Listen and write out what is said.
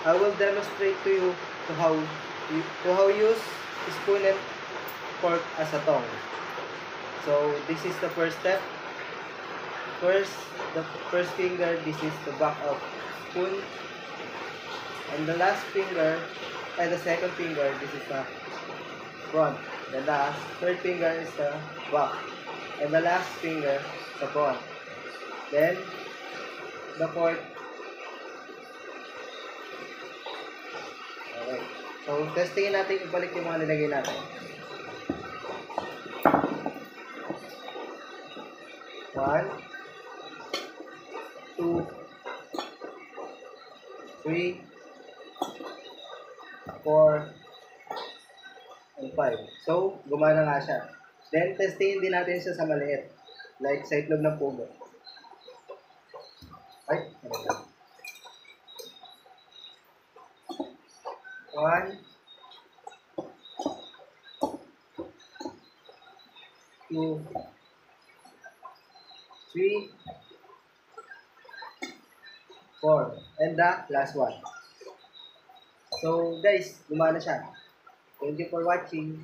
I will demonstrate to you to how use spoon and fork as a tongue. So this is the first step. First, the first finger, this is the back of spoon, and the last finger, and the second finger, this is the front. The last third finger is the back, and the last finger, the front. Then the fork. Okay. So testingin natin, ibalik yung mga nilagay natin. 1, 2, 3, 4, and 5. So, gumana nga siya. Then, testingin din natin siya sa maliit. Like sa itlog ng pugo. Ay, ano ba? 1, 2, 3, 4. And the last one. So, guys, gumana siya. Thank you for watching.